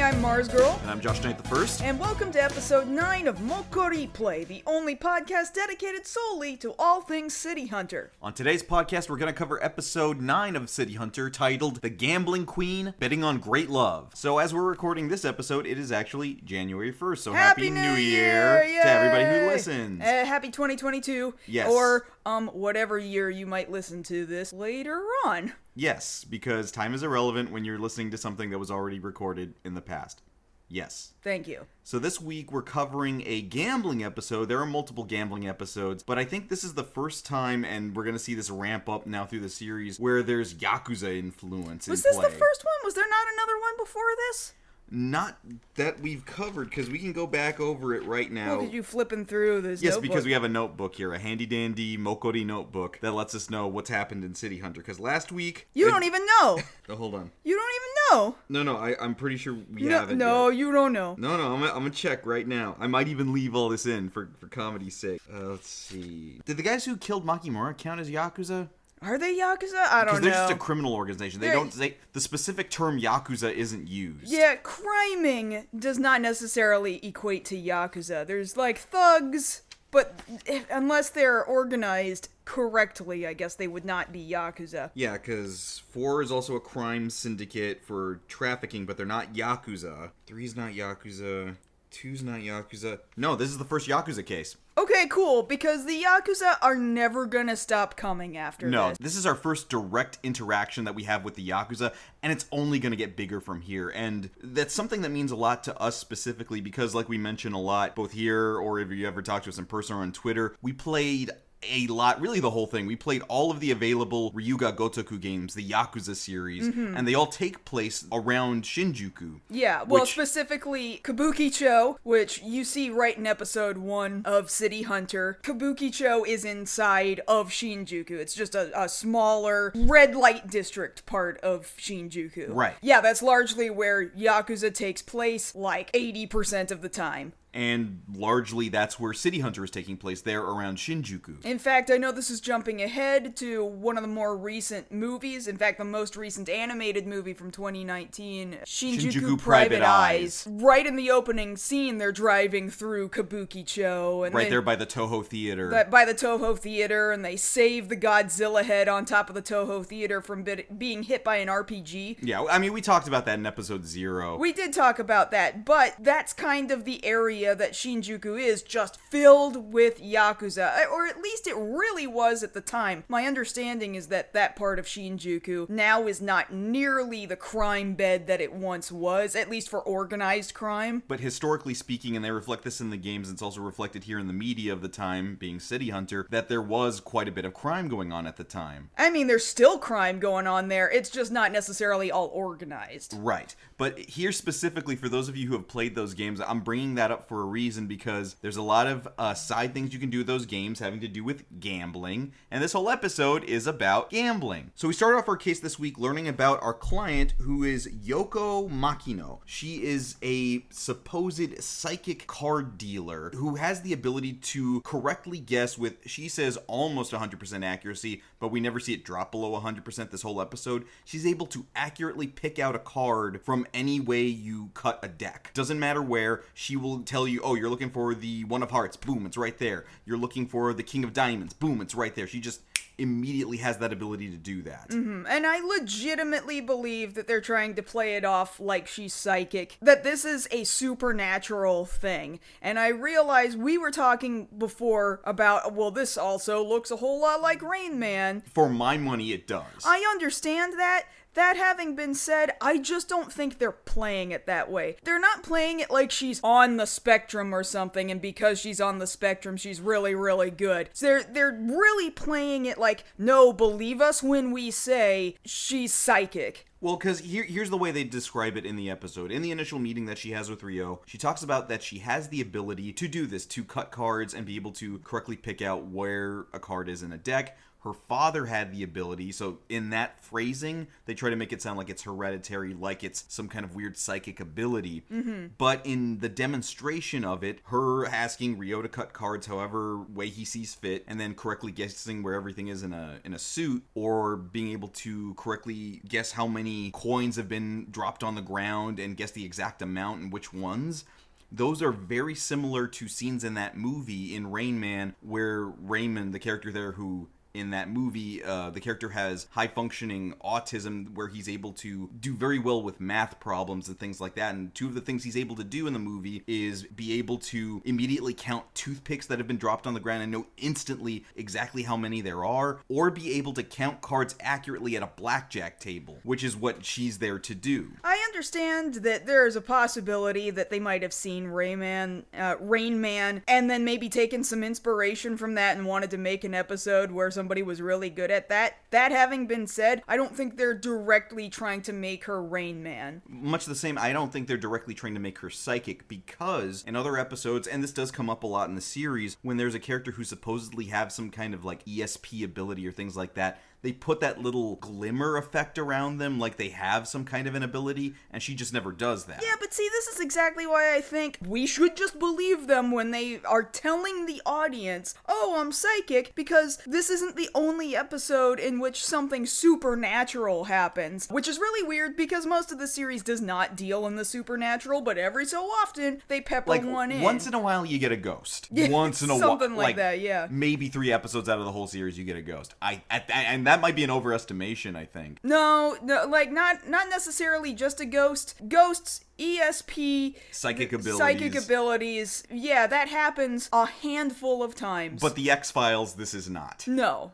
I'm MarzGurl. And I'm JoshKnightTheFirst. And welcome to episode 9 of MokkoriPlay, the only podcast dedicated solely to all things City Hunter. On today's podcast, we're going to cover episode 9 of City Hunter, titled The Gambling Queen, Betting on Great Love. So as we're recording this episode, it is actually January 1st, so Happy New Year to everybody who listens. Happy 2022. Yes. Or, whatever year you might listen to this later on. Yes, because time is irrelevant when you're listening to something that was already recorded in the past. Yes. Thank you. So this week we're covering a gambling episode. There are multiple gambling episodes, but I think this is the first time, and we're going to see this ramp up now through the series, where there's yakuza influence in play. Was this the first one? Was there not another one before this? Not that we've covered, because we can go back over it right now. Look at you flipping through this Yes, notebook. because we have a notebook here, a handy-dandy Mokkori notebook that lets us know what's happened in City Hunter. Because last week... You don't even know! Oh, hold on. You don't even know! No, I'm pretty sure we haven't No, yet. you don't know. No, I'm gonna check right now. I might even leave all this in for comedy's sake. Let's see. Did the guys who killed Makimura count as Yakuza? Are they Yakuza? I don't know. Because they're just a criminal organization. The specific term Yakuza isn't used. Yeah, criming does not necessarily equate to Yakuza. There's like thugs, but unless they're organized correctly, I guess they would not be Yakuza. Yeah, because 4 is also a crime syndicate for trafficking, but they're not Yakuza. 3's not Yakuza. 2's not Yakuza. No, this is the first Yakuza case. Okay, cool, because the Yakuza are never gonna stop coming after this. No, this is our first direct interaction that we have with the Yakuza, and it's only gonna get bigger from here. And that's something that means a lot to us specifically, because like we mention a lot, both here or if you ever talk to us in person or on Twitter, we played a lot, really the whole thing. We played all of the available Ryuga Gotoku games, the Yakuza series, and they all take place around Shinjuku. Yeah, well, specifically Kabukicho, which you see right in episode 1 of City Hunter. Kabukicho is inside of Shinjuku. It's just a smaller red light district part of Shinjuku. Right. Yeah, that's largely where Yakuza takes place, like 80% of the time. And largely that's where City Hunter is taking place, there around Shinjuku. In fact, I know this is jumping ahead to one of the more recent movies. In fact, the most recent animated movie from 2019, Shinjuku Private Eyes. Right in the opening scene, they're driving through Kabukicho. And right there by the Toho Theater. By the Toho Theater, and they save the Godzilla head on top of the Toho Theater from being hit by an RPG. Yeah, I mean, we talked about that in episode 0. We did talk about that, but that's kind of the area that Shinjuku is, just filled with Yakuza, or at least it really was at the time. My understanding is that that part of Shinjuku now is not nearly the crime bed that it once was, at least for organized crime. But historically speaking, and they reflect this in the games, it's also reflected here in the media of the time, being City Hunter, that there was quite a bit of crime going on at the time. I mean, there's still crime going on there, it's just not necessarily all organized. Right. But here specifically, for those of you who have played those games, I'm bringing that up for a reason, because there's a lot of side things you can do with those games having to do with gambling, and this whole episode is about gambling. So we started off our case this week learning about our client, who is Yoko Makino. She is a supposed psychic card dealer who has the ability to correctly guess with, she says, almost 100% accuracy, but we never see it drop below 100% this whole episode. She's able to accurately pick out a card from any way you cut a deck. Doesn't matter where, she will tell you, oh, you're looking for the One of Hearts, boom, it's right there. You're looking for the King of Diamonds, boom, it's right there. She just immediately has that ability to do that. And I legitimately believe that they're trying to play it off like she's psychic, that this is a supernatural thing. And I realize we were talking before about, well, this also looks a whole lot like Rain Man. For my money, it does. I understand that. That having been said, I just don't think they're playing it that way. They're not playing it like she's on the spectrum or something, and because she's on the spectrum, she's really, really good. They're really playing it like, no, believe us when we say she's psychic. Well, because here's the way they describe it in the episode. In the initial meeting that she has with Ryo, she talks about that she has the ability to do this, to cut cards and be able to correctly pick out where a card is in a deck. her father had the ability. So in that phrasing, they try to make it sound like it's hereditary, like it's some kind of weird psychic ability. But in the demonstration of it, her asking Ryo to cut cards however way he sees fit, and then correctly guessing where everything is in a suit, or being able to correctly guess how many coins have been dropped on the ground and guess the exact amount and which ones. Those are very similar to scenes in that movie in Rain Man, where Raymond, the character there who in that movie, the character has high-functioning autism where he's able to do very well with math problems and things like that. And two of the things he's able to do in the movie is be able to immediately count toothpicks that have been dropped on the ground and know instantly exactly how many there are, or be able to count cards accurately at a blackjack table, which is what she's there to do. I understand that there is a possibility that they might have seen Rain Man, and then maybe taken some inspiration from that and wanted to make an episode where somebody was really good at that. That having been said, I don't think they're directly trying to make her Rain Man. Much the same, I don't think they're directly trying to make her psychic, because in other episodes, and this does come up a lot in the series, when there's a character who supposedly have some kind of like ESP ability or things like that, they put that little glimmer effect around them like they have some kind of an ability, and she just never does that. Yeah, but see, this is exactly why I think we should just believe them when they are telling the audience, oh, I'm psychic, because this isn't the only episode in which something supernatural happens, which is really weird because most of the series does not deal in the supernatural, but every so often they pepper like, one in. Once in a while you get a ghost. Yeah, once in a while. something like that, yeah. Maybe 3 episodes out of the whole series you get a ghost. And that might be an overestimation, I think. No, like not necessarily just a ghost. Ghosts, ESP, psychic abilities. Yeah, that happens a handful of times. But the X-Files, this is not. No,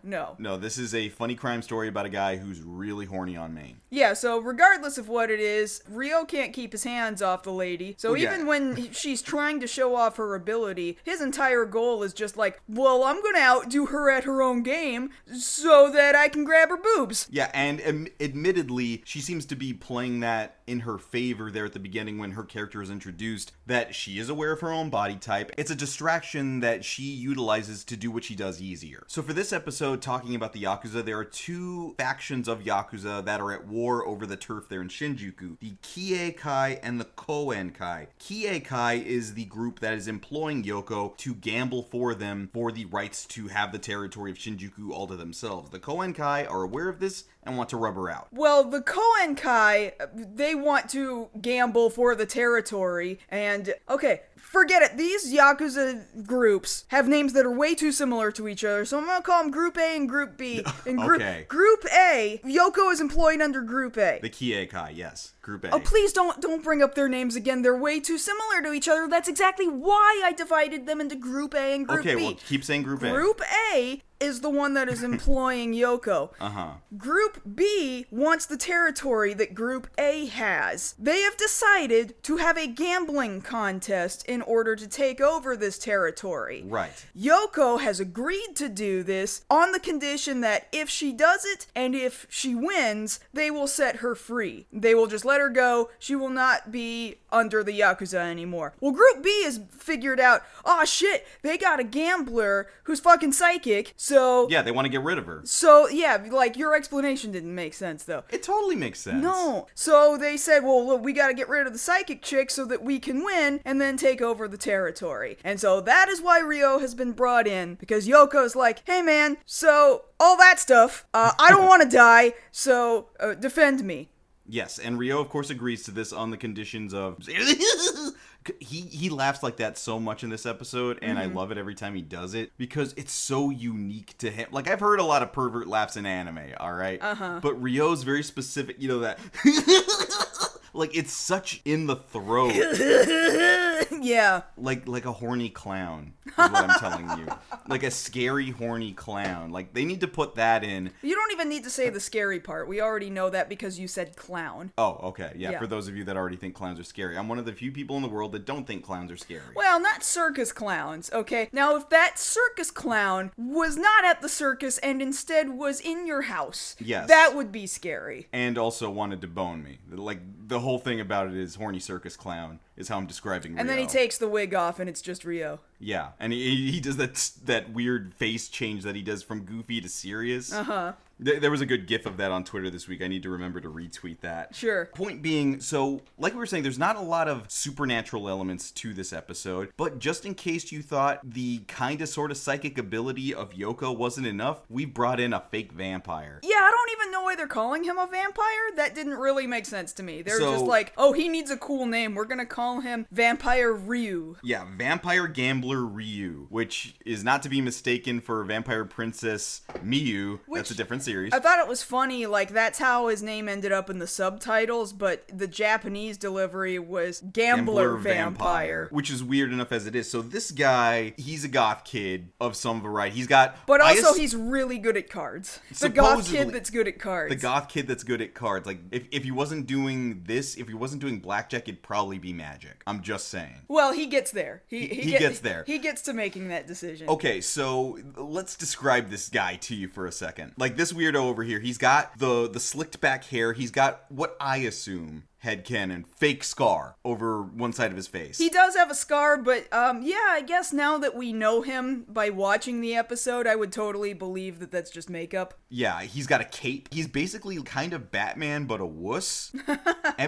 this is a funny crime story about a guy who's really horny on Maine. Yeah, so regardless of what it is, Ryo can't keep his hands off the lady. So even when she's trying to show off her ability, his entire goal is just like, well, I'm gonna outdo her at her own game so that I can grab her boobs. Yeah, and admittedly, she seems to be playing that in her favor there at the beginning when her character is introduced, that she is aware of her own body type. It's a distraction that she utilizes to do what she does easier. So for this episode, talking about the Yakuza, there are 2 factions of Yakuza that are at war over the turf there in Shinjuku. The Kiekai and the Koenkai. Kiekai is the group that is employing Yoko to gamble for them for the rights to have the territory of Shinjuku all to themselves. The Koenkai are aware of this and want to rub her out. Well, the Koenkai, they want to gamble for the territory, and okay, forget it. These Yakuza groups have names that are way too similar to each other, so I'm gonna call them Group A and Group B. And Okay. Group A, Yoko is employed under Group A. The Kiekai, yes. Group A. Oh, please don't bring up their names again. They're way too similar to each other. That's exactly why I divided them into Group A and Group B. Okay, well, keep saying Group A. Group A is the one that is employing Yoko. Group B wants the territory that Group A has. They have decided to have a gambling contest in order to take over this territory. Right. Yoko has agreed to do this on the condition that if she does it and if she wins, they will set her free. They will just let her go. She will not be under the Yakuza anymore. Well, Group B has figured out, oh shit, they got a gambler who's fucking psychic, so... Yeah, they want to get rid of her. So, yeah, like, your explanation didn't make sense, though. It totally makes sense. No. So they said, well, look, we gotta get rid of the psychic chick so that we can win and then take over the territory. And so that is why Ryo has been brought in, because Yoko's like, hey man, so all that stuff, I don't want to die, so defend me. Yes, and Ryo, of course, agrees to this on the conditions of... He laughs like that so much in this episode, and I love it every time he does it, because it's so unique to him. Like, I've heard a lot of pervert laughs in anime, alright? But Ryo's very specific, you know, that... Like, it's such in the throat. Yeah. Like a horny clown, is what I'm telling you. Like a scary, horny clown. Like, they need to put that in. You don't even need to say the scary part. We already know that because you said clown. Oh, okay. Yeah, for those of you that already think clowns are scary. I'm one of the few people in the world that don't think clowns are scary. Well, not circus clowns, okay? Now, if that circus clown was not at the circus and instead was in your house, yes, that would be scary. And also wanted to bone me. Like, the whole thing about it is horny circus clown. is how I'm describing Ryo. And then he takes the wig off and it's just Ryo. Yeah, and he does that weird face change that he does from goofy to serious. Uh-huh. There was a good gif of that on Twitter this week. I need to remember to retweet that. Sure. Point being, so, like we were saying, there's not a lot of supernatural elements to this episode, but just in case you thought the kinda sorta psychic ability of Yoko wasn't enough, we brought in a fake vampire. Yeah, I don't even know why they're calling him a vampire. That didn't really make sense to me. They're So- just like, oh, he needs a cool name. We're gonna call him Vampire Ryu. Yeah, Vampire Gambler Ryu, which is not to be mistaken for Vampire Princess Miyu. That's a different series. I thought it was funny, like, that's how his name ended up in the subtitles, but the Japanese delivery was Gambler Vampire. Which is weird enough as it is. So this guy, he's a goth kid of some variety. He's got... But also, he's really good at cards. The goth kid that's good at cards. The goth kid that's good at cards. Like, if he wasn't doing this, if he wasn't doing blackjack, it'd probably be magic. I'm just saying. Well, he gets there. He gets there. He gets to making that decision. Okay, so let's describe this guy to you for a second. Like, this weirdo over here, he's got the slicked back hair. He's got what I assume... headcanon, fake scar over one side of his face. He does have a scar, but yeah, I guess now that we know him by watching the episode, I would totally believe that that's just makeup. Yeah, he's got a cape. He's basically kind of Batman, but a wuss.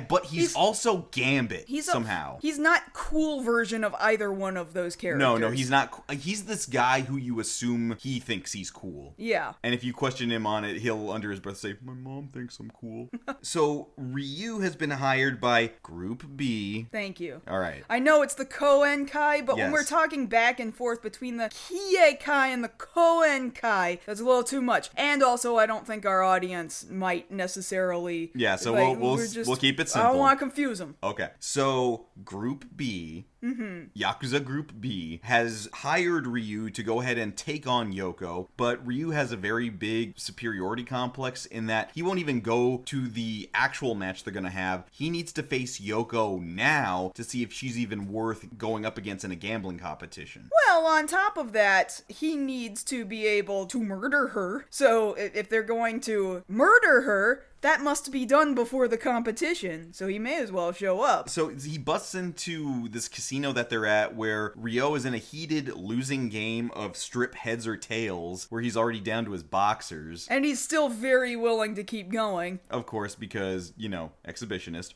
But he's also Gambit somehow. He's not cool version of either one of those characters. No, he's not. He's this guy who you assume he thinks he's cool. Yeah. And if you question him on it, he'll under his breath say, "My mom thinks I'm cool." So Ryu has been hired by Group B. Thank you. All right. I know it's the Koen-kai, but when Yes. we're talking back and forth between the Kie-kai and the Koen-kai, that's a little too much. And also, I don't think our audience might necessarily... Yeah, so like, we'll keep it I simple. don't want to confuse them. Okay, so Group B, Yakuza Group B, has hired Ryu to go ahead and take on Yoko, but Ryu has a very big superiority complex in that he won't even go to the actual match they're going to have. He needs to face Yoko now to see if she's even worth going up against in a gambling competition. Well, on top of that, he needs to be able to murder her. So if they're going to murder her, that must be done before the competition, so he may as well show up. So he busts into this casino that they're at where Ryo is in a heated losing game of strip heads or tails where he's already down to his boxers. And he's still very willing to keep going. Of course, because, exhibitionist.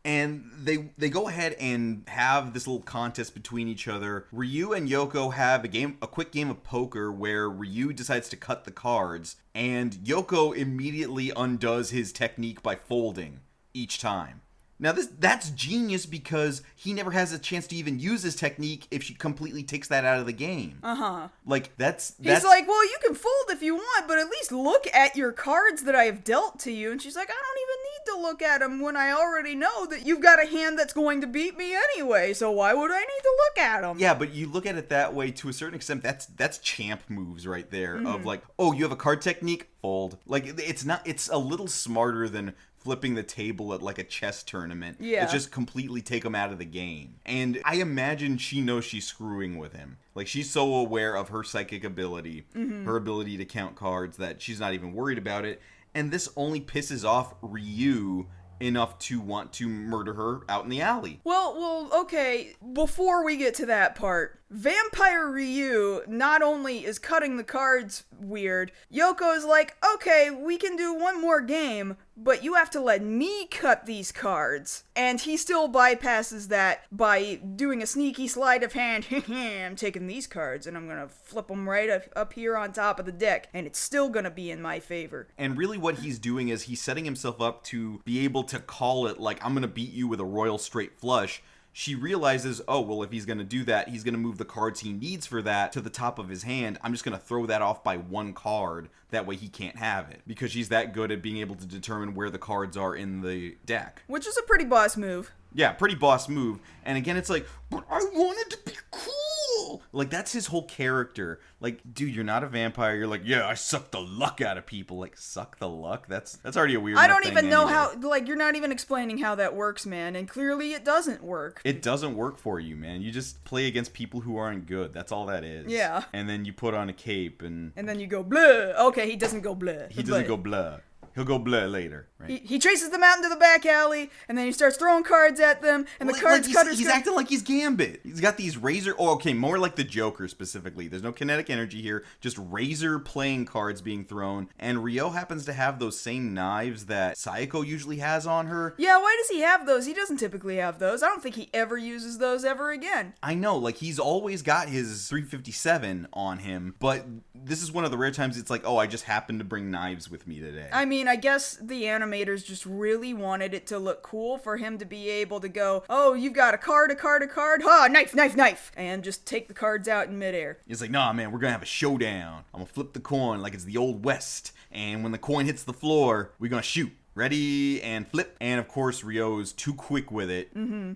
And they go ahead and have this little contest between each other. Ryu and Yoko have a quick game of poker where Ryu decides to cut the cards, and Yoko immediately undoes his technique by folding each time. Now that's genius because he never has a chance to even use his technique if she completely takes that out of the game. Uh-huh. Like that's He's like, well, you can fold if you want, but at least look at your cards that I have dealt to you. And she's like, I don't even need to look at them when I already know that you've got a hand that's going to beat me anyway, so why would I need to look at them? Yeah, but you look at it that way to a certain extent. That's champ moves right there of like, oh, you have a card technique? Fold. Like it's a little smarter than flipping the table at like a chess tournament. Yeah. It's just completely take him out of the game. And I imagine she knows she's screwing with him. Like she's so aware of her psychic ability, her ability to count cards that she's not even worried about it. And this only pisses off Ryu enough to want to murder her out in the alley. Well, okay, before we get to that part, Vampire Ryu not only is cutting the cards weird, Yoko's like, okay, we can do one more game, but you have to let me cut these cards. And he still bypasses that by doing a sneaky sleight of hand. I'm taking these cards and I'm gonna flip them right up here on top of the deck, and it's still gonna be in my favor. And really what he's doing is he's setting himself up to be able to call it like, I'm gonna beat you with a royal straight flush. She realizes, oh, well, if he's going to do that, he's going to move the cards he needs for that to the top of his hand. I'm just going to throw that off by one card. That way he can't have it. Because she's that good at being able to determine where the cards are in the deck. Which is a pretty boss move. Yeah, pretty boss move. And again, it's like, but I wanted to be cool. Like, that's his whole character. Like, dude, you're not a vampire. You're like, yeah, I suck the luck out of people. Like, suck the luck? That's already a weird I don't thing even know anyway. how, like, you're not even explaining how that works, man. And clearly it doesn't work. It doesn't work for you, man. You just play against people who aren't good. That's all that is. Yeah. And then you put on a cape and And then you go, blah. Okay, he doesn't go blah. he doesn't go blah. he'll go blah later, right? He chases them out into the back alley, and then he starts throwing cards at them, and the cards cutters... He's acting like he's Gambit. He's got these razor... Oh, okay, more like the Joker specifically. There's no kinetic energy here, just razor playing cards being thrown, and Ryo happens to have those same knives that Sayako usually has on her. Yeah, why does he have those? He doesn't typically have those. I don't think he ever uses those ever again. I know, like, he's always got his 357 on him, but this is one of the rare times it's like, oh, I just happened to bring knives with me today. I mean, I guess the animators just really wanted it to look cool for him to be able to go, oh, you've got a card, ha, knife, and just take the cards out in midair. It's like, nah, man, we're gonna have a showdown. I'm gonna flip the coin like it's the Old West, and when the coin hits the floor, we're gonna shoot. Ready and flip. And of course, Ryo's too quick with it.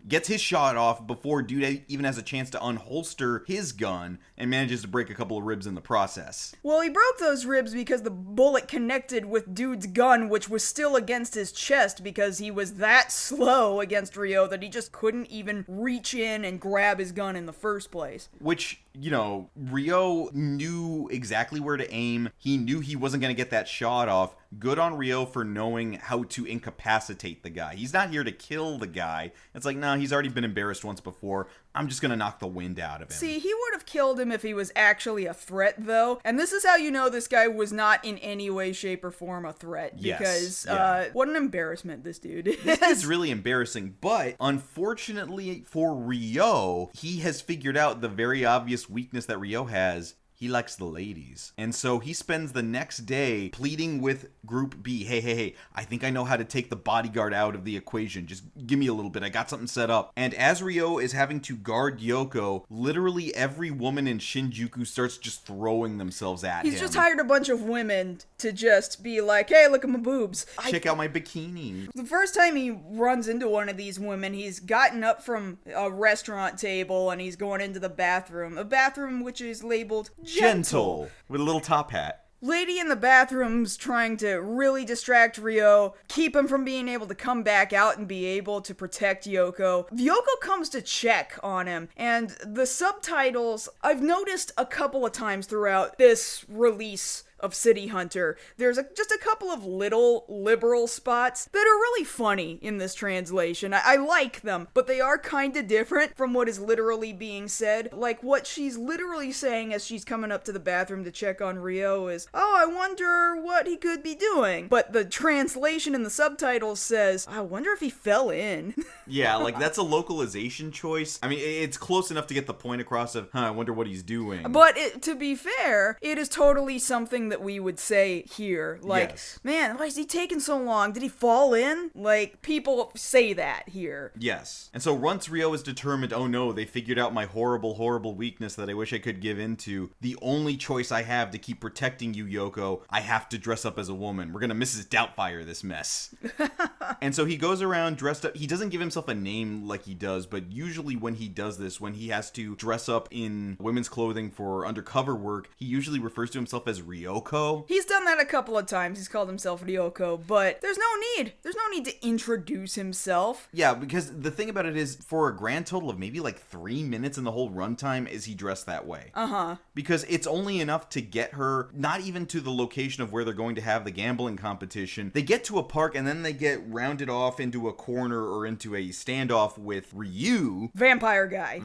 Gets his shot off before dude even has a chance to unholster his gun and manages to break a couple of ribs in the process. Well, he broke those ribs because the bullet connected with dude's gun, which was still against his chest because he was that slow against Ryo that he just couldn't even reach in and grab his gun in the first place. Which, you know, Ryo knew exactly where to aim. He knew he wasn't going to get that shot off. Good on Ryo for knowing how to incapacitate the guy. He's not here to kill the guy. It's like, nah, he's already been embarrassed once before. I'm just gonna knock the wind out of him. See, he would have killed him if he was actually a threat, though. And this is how you know this guy was not in any way, shape, or form a threat. Because, what an embarrassment this dude is. This is really embarrassing. But, unfortunately for Ryo, he has figured out the very obvious weakness that Ryo has. He likes the ladies. And so he spends the next day pleading with Group B. Hey, I think I know how to take the bodyguard out of the equation. Just give me a little bit. I got something set up. And as Ryo is having to guard Yoko, literally every woman in Shinjuku starts just throwing themselves at him. He's just hired a bunch of women to just be like, hey, look at my boobs. Check out my bikini. The first time he runs into one of these women, he's gotten up from a restaurant table and he's going into the bathroom. A bathroom which is labeled gentle. With a little top hat. Lady in the bathroom's trying to really distract Ryo, keep him from being able to come back out and be able to protect Yoko. Yoko comes to check on him, and the subtitles, I've noticed a couple of times throughout this release of City Hunter, there's just a couple of little liberal spots that are really funny in this translation. I like them, but they are kind of different from what is literally being said. Like, what she's literally saying as she's coming up to the bathroom to check on Ryo is, oh, I wonder what he could be doing. But the translation in the subtitles says, I wonder if he fell in. Yeah, like, that's a localization choice. I mean, it's close enough to get the point across of, I wonder what he's doing. But to be fair, it is totally something that we would say here. Like, yes. Man, why is he taking so long? Did he fall in? Like, people say that here. Yes. And so once Ryo is determined, oh no, they figured out my horrible, horrible weakness that I wish I could give into, the only choice I have to keep protecting you, Yoko, I have to dress up as a woman. We're gonna Mrs. Doubtfire this mess. And so he goes around dressed up. He doesn't give himself a name like he does, but usually when he does this, when he has to dress up in women's clothing for undercover work, he usually refers to himself as Ryoko. He's done that a couple of times. He's called himself Ryoko, but there's no need. There's no need to introduce himself. Yeah, because the thing about it is, for a grand total of maybe like 3 minutes in the whole runtime, is he dressed that way. Uh-huh. Because it's only enough to get her, not even to the location of where they're going to have the gambling competition. They get to a park and then they get rounded off into a corner or into a standoff with Ryu. Vampire guy.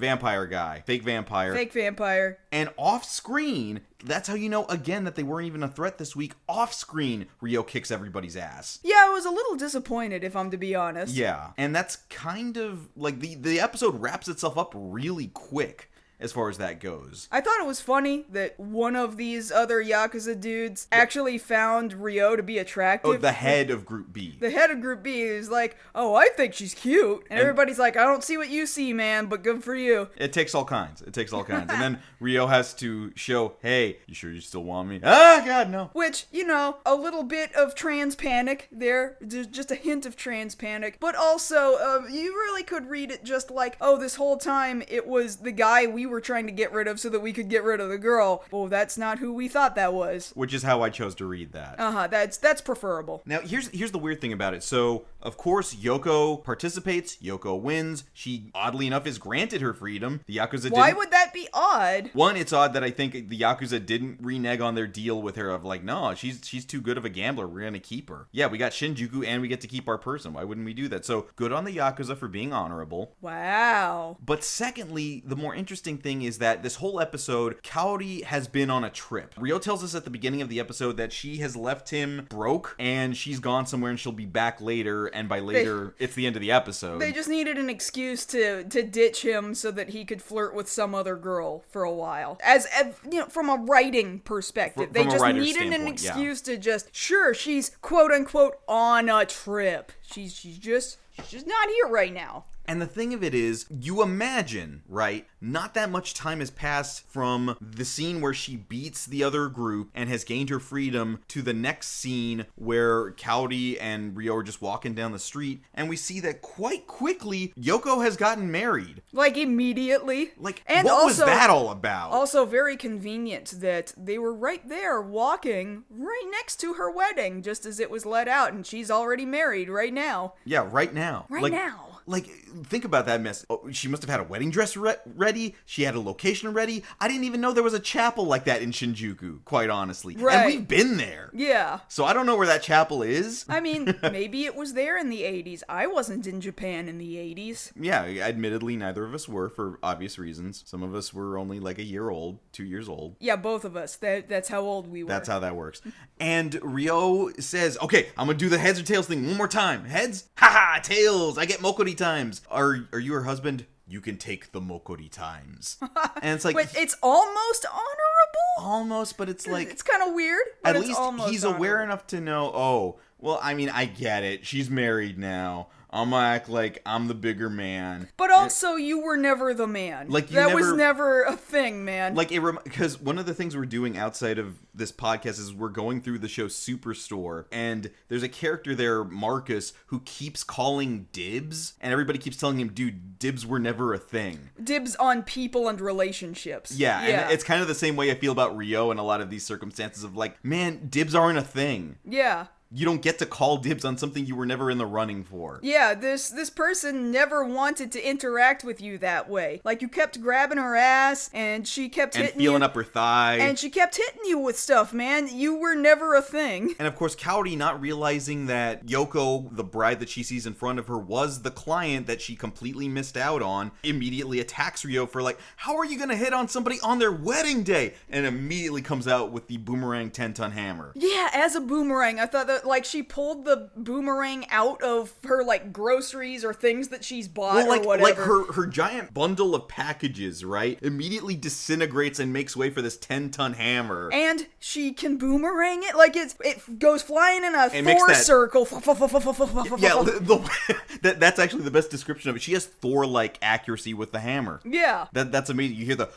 Fake vampire. And off screen, that's how you know, again, that they weren't even a threat this week. Off screen, Ryo kicks everybody's ass. Yeah, I was a little disappointed, if I'm to be honest. Yeah, and that's kind of, like, the episode wraps itself up really quick as far as that goes. I thought it was funny that one of these other Yakuza dudes actually found Ryo to be attractive. Oh, the head of Group B. The head of Group B is like, oh, I think she's cute. And everybody's like, I don't see what you see, man, but good for you. It takes all kinds. And then Ryo has to show, hey, you sure you still want me? Ah, God, no. Which, you know, a little bit of trans panic there. There's just a hint of trans panic. But also, you really could read it just like, oh, this whole time it was the guy we we were trying to get rid of so that we could get rid of the girl. Oh, that's not who we thought that was. Which is how I chose to read that. That's preferable. Now, here's the weird thing about it. So, of course, Yoko participates. Yoko wins. She, oddly enough, is granted her freedom. The Yakuza Why would that be odd? One, it's odd that I think the Yakuza didn't renege on their deal with her of like, no, she's too good of a gambler. We're going to keep her. Yeah, we got Shinjuku and we get to keep our person. Why wouldn't we do that? So, good on the Yakuza for being honorable. Wow. But secondly, the more interesting thing is that this whole episode, Kaori has been on a trip. Ryo tells us at the beginning of the episode that she has left him broke and she's gone somewhere and she'll be back later. And by later, it's the end of the episode. They just needed an excuse to ditch him so that he could flirt with some other girl for a while. As you know, from a writing perspective, they just needed an excuse to just, sure, she's quote unquote on a trip. She's just not here right now. And the thing of it is, you imagine, right, not that much time has passed from the scene where she beats the other group and has gained her freedom to the next scene where Kaori and Ryo are just walking down the street, and we see that quite quickly, Yoko has gotten married. Like, immediately. Like, and what was that all about? Also, very convenient that they were right there, walking right next to her wedding, just as it was let out, and she's already married right now. Yeah, right now. Right now. Like, think about that mess. Oh, she must have had a wedding dress ready. She had a location ready. I didn't even know there was a chapel like that in Shinjuku, quite honestly. Right. And we've been there. Yeah. So I don't know where that chapel is. I mean, maybe it was there in the 80s. I wasn't in Japan in the 80s. Yeah, admittedly, neither of us were for obvious reasons. Some of us were only like a year old, 2 years old. Yeah, both of us. That's how old we were. That's how that works. And Ryo says, okay, I'm going to do the heads or tails thing one more time. Heads? Haha, tails. I get Mokkori times. Are you her husband? You can take the Mokkori times. And it's like, but it's almost honorable? Almost, but it's like, it's kind of weird, but at it's least almost he's honorable. aware enough to know, oh, well, I mean, I get it. She's married now. I'm gonna act like I'm the bigger man. But also, you were never the man. Like, that was never a thing, man. Like, because one of the things we're doing outside of this podcast is we're going through the show Superstore, and there's a character there, Marcus, who keeps calling dibs, and everybody keeps telling him, dude, dibs were never a thing. Dibs on people and relationships. Yeah, and it's kind of the same way I feel about Ryo in a lot of these circumstances of like, man, dibs aren't a thing. Yeah. You don't get to call dibs on something you were never in the running for. Yeah, this person never wanted to interact with you that way. Like, you kept grabbing her ass, and she kept hitting you. And feeling up her thigh. And she kept hitting you with stuff, man. You were never a thing. And of course, Kaori, not realizing that Yoko, the bride that she sees in front of her, was the client that she completely missed out on, immediately attacks Ryo for like, how are you gonna hit on somebody on their wedding day? And immediately comes out with the boomerang 10-ton hammer. Yeah, as a boomerang. I thought that, like, she pulled the boomerang out of her, like, groceries or things that she's bought or whatever. Like her giant bundle of packages, right? Immediately disintegrates and makes way for this 10-ton hammer. And she can boomerang it. Like, it goes flying in a and Thor circle. Yeah, that's actually the best description of it. She has Thor-like accuracy with the hammer. Yeah. That's amazing. You hear the...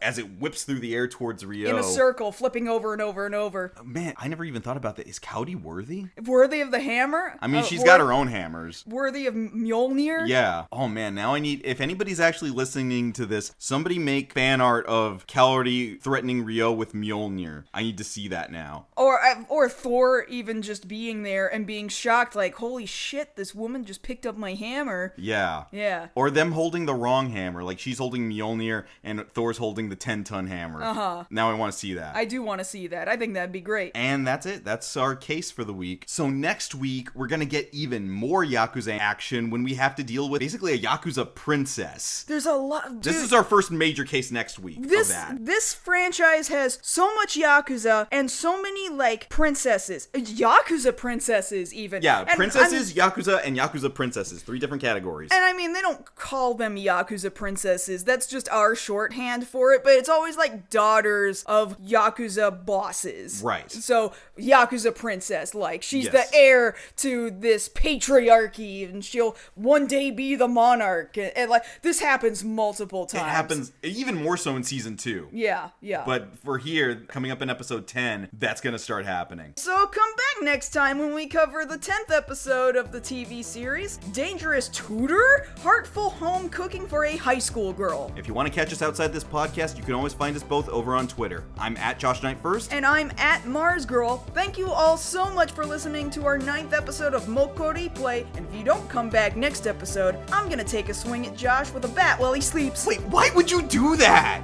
as it whips through the air towards Ryo. In a circle, flipping over and over and over. Man, I never even thought about that. Is Kaori worthy? Worthy of the hammer? I mean, she's got her own hammers. Worthy of Mjolnir? Yeah. Oh man, now I need, if anybody's actually listening to this, somebody make fan art of Kaori threatening Ryo with Mjolnir. I need to see that now. Or Thor even just being there and being shocked, like, holy shit, this woman just picked up my hammer. Yeah. Yeah. Or them holding the wrong hammer, like she's holding Mjolnir and Thor's holding the 10-ton hammer. Uh-huh. Now I want to see that. I do want to see that. I think that'd be great. And that's it. That's our case for the week. So next week, we're going to get even more Yakuza action when we have to deal with basically a Yakuza princess. There's a lot... Dude, this is our first major case next week of that. This franchise has so much Yakuza and so many, like, princesses. Yakuza princesses, even. Yeah, princesses, Yakuza, and Yakuza princesses. 3 different categories. And I mean, they don't call them Yakuza princesses. That's just our shorthand for it, but it's always like daughters of Yakuza bosses. Right. So, Yakuza princess, like, she's Yes. the heir to this patriarchy, and she'll one day be the monarch. And like, this happens multiple times. It happens even more so in season 2. Yeah, yeah. But for here, coming up in episode 10, that's going to start happening. So come back next time when we cover the 10th episode of the TV series, Dangerous Tutor? Heartful home cooking for a high school girl. If you want to catch us outside this podcast, you can always find us both over on Twitter. I'm at JoshKnightTheFirst. And I'm at MarzGurl. Thank you all so much for listening to our 9th episode of MokkoriPlay. And if you don't come back next episode, I'm gonna take a swing at Josh with a bat while he sleeps. Wait, why would you do that?